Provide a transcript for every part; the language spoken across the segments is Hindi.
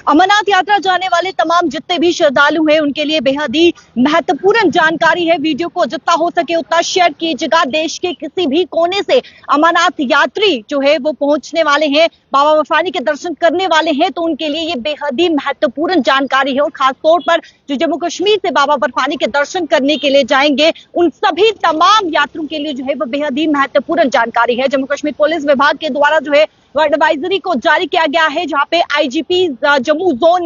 अमरनाथ यात्रा जाने वाले तमाम जितने भी श्रद्धालु हैं उनके लिए बेहद ही महत्वपूर्ण जानकारी है। वीडियो को जितना हो सके उतना शेयर कीजिएगा। देश के किसी भी कोने से अमरनाथ यात्री जो है वो पहुंचने वाले हैं, बाबा बर्फानी के दर्शन करने वाले हैं, तो उनके लिए ये बेहद ही महत्वपूर्ण जानकारी है। और खासतौर पर जो जम्मू कश्मीर से बाबा बर्फानी के दर्शन करने के लिए जाएंगे उन सभी तमाम यात्रियों के लिए जो है वो बेहद ही महत्वपूर्ण जानकारी है। जम्मू कश्मीर पुलिस विभाग के द्वारा जो है वो एडवाइजरी को जारी किया गया है, जहां पे आईजीपी जम्मू जोन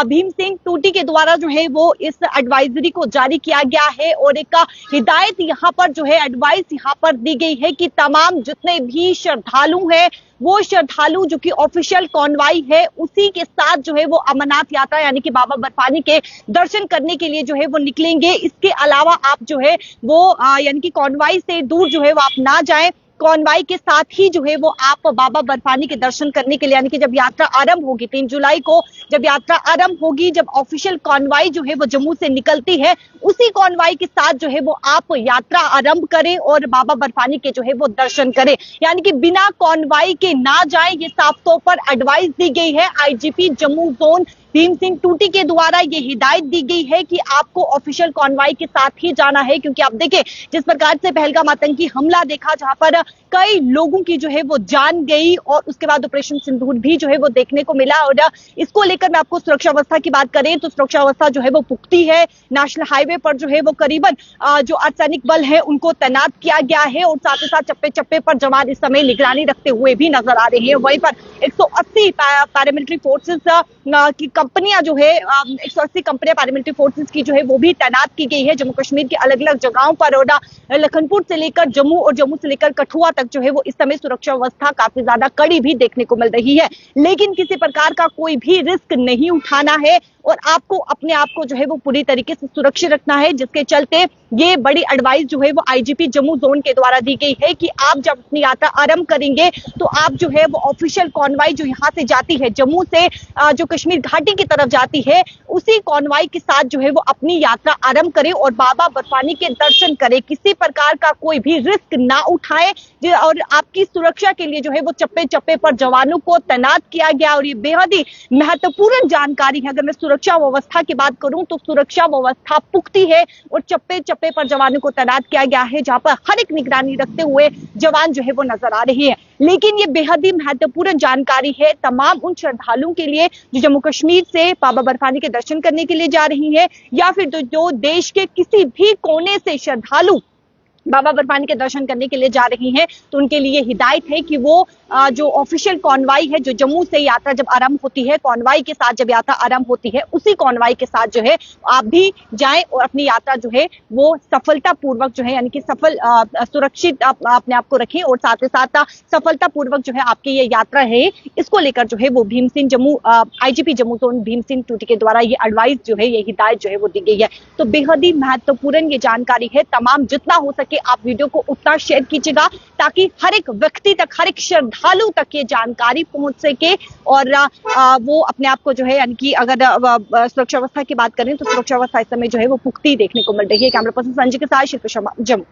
भीम सिंह टूटी के द्वारा जो है वो इस एडवाइजरी को जारी किया गया है। और एक हिदायत यहाँ पर जो है एडवाइस यहाँ पर दी गई है कि तमाम जितने भी श्रद्धालु हैं वो श्रद्धालु जो कि ऑफिशियल कॉन्वाई है उसी के साथ जो है वो अमरनाथ यात्रा यानी कि बाबा बर्फानी के दर्शन करने के लिए जो है वो निकलेंगे। इसके अलावा आप जो है वो यानी कि कॉन्वाई से दूर जो है वो आप ना जाएं। कॉन्वाई के साथ ही जो है वो आप बाबा बर्फानी के दर्शन करने के लिए यानी कि जब यात्रा आरंभ होगी 3 जुलाई को, जब यात्रा आरंभ होगी, जब ऑफिशियल कॉन्वाई जो है वो जम्मू से निकलती है, उसी कॉन्वाई के साथ जो है वो आप यात्रा आरंभ करें और बाबा बर्फानी के जो है वो दर्शन करें। यानी कि बिना कॉन्वाई के ना जाए, ये साफ तौर पर एडवाइस दी गई है। आईजीपी जम्मू जोन भीम सिंह टूटी के द्वारा ये हिदायत दी गई है कि आपको ऑफिशियल कॉन्वाई के साथ ही जाना है, क्योंकि आप देखें जिस प्रकार से पहलगाम आतंकी हमला देखा जहां पर कई लोगों की जो है वो जान गई और उसके बाद ऑपरेशन सिंदूर भी जो है वो देखने को मिला। और इसको लेकर मैं आपको सुरक्षा व्यवस्था की बात करें तो सुरक्षा व्यवस्था जो है वो पुख्ती है। नेशनल हाईवे पर जो है वो करीबन जो अर्धसैनिक बल है उनको तैनात किया गया है और साथ ही साथ चप्पे चप्पे पर जवान इस समय निगरानी रखते हुए भी नजर आ रहे हैं। वहीं पर 180 पैरामिलिट्री फोर्सेस की कंपनियां जो है 180 कंपनियां पैरामिलिट्री फोर्सेस की जो है वो भी तैनात की गई है जम्मू कश्मीर की अलग अलग जगहों पर। और लखनपुर से लेकर जम्मू और जम्मू से लेकर कठुआ तक जो है वो इस समय सुरक्षा व्यवस्था काफी ज्यादा कड़ी भी देखने को मिल रही है। लेकिन किसी प्रकार का कोई भी रिस्क नहीं उठाना है और आपको अपने आप को जो है वो पूरी तरीके से सुरक्षित रखना है, जिसके चलते ये बड़ी एडवाइस जो है वो आईजीपी जम्मू जोन के द्वारा दी गई है कि आप जब अपनी यात्रा आरंभ करेंगे तो आप जो है वो ऑफिशियल कॉन्वाई जो यहाँ से जाती है जम्मू से जो कश्मीर घाटी की तरफ जाती है उसी कॉन्वाई के साथ जो है वो अपनी यात्रा आरंभ करें और बाबा बर्फानी के दर्शन करें। किसी प्रकार का कोई भी रिस्क ना उठाए और आपकी सुरक्षा के लिए जो है वो चप्पे चप्पे पर जवानों को तैनात किया गया। और ये बेहद ही महत्वपूर्ण जानकारी है। अगर मैं सुरक्षा व्यवस्था की बात करूं तो सुरक्षा व्यवस्था पुख्ती है और चप्पे चप्पे पर जवानों को तैनात किया गया है, जहां पर हर एक निगरानी रखते हुए जवान जो है वो नजर आ रहे हैं। लेकिन ये बेहद ही महत्वपूर्ण जानकारी है तमाम उन श्रद्धालुओं के लिए जो जम्मू कश्मीर से बाबा बर्फानी के दर्शन करने के लिए जा रही है या फिर जो देश के किसी भी कोने से श्रद्धालु बाबा बर्फानी के दर्शन करने के लिए जा रही हैं, तो उनके लिए हिदायत है कि वो जो ऑफिशियल कॉन्वाई है जो जम्मू से यात्रा जब आरंभ होती है, कॉन्वाई के साथ जब यात्रा आरंभ होती है उसी कॉन्वाई के साथ जो है आप भी जाएं और अपनी यात्रा जो है वो सफलतापूर्वक जो है यानी कि सफल सुरक्षित अपने आप को रखें और साथ ही साथ सफलतापूर्वक जो है आपकी ये यात्रा है इसको लेकर जो है वो भीम सिंह जम्मू आईजीपी जम्मू जोन भीम सिंह टूटी के द्वारा ये एडवाइस जो है ये हिदायत जो है वो दी गई है। तो बेहद ही महत्वपूर्ण ये जानकारी है। तमाम जितना हो सके आप वीडियो को उतना शेयर कीजिएगा ताकि हर एक व्यक्ति तक, हर एक श्रद्धालु तक ये जानकारी पहुंच सके और वो अपने आप को जो है यानी कि अगर सुरक्षा व्यवस्था की बात करें तो सुरक्षा व्यवस्था इस समय जो है वो पुख्ती देखने को मिल रही है। कैमरा पर्सन संजय के साथ शिल्पा शर्मा, जम्मू।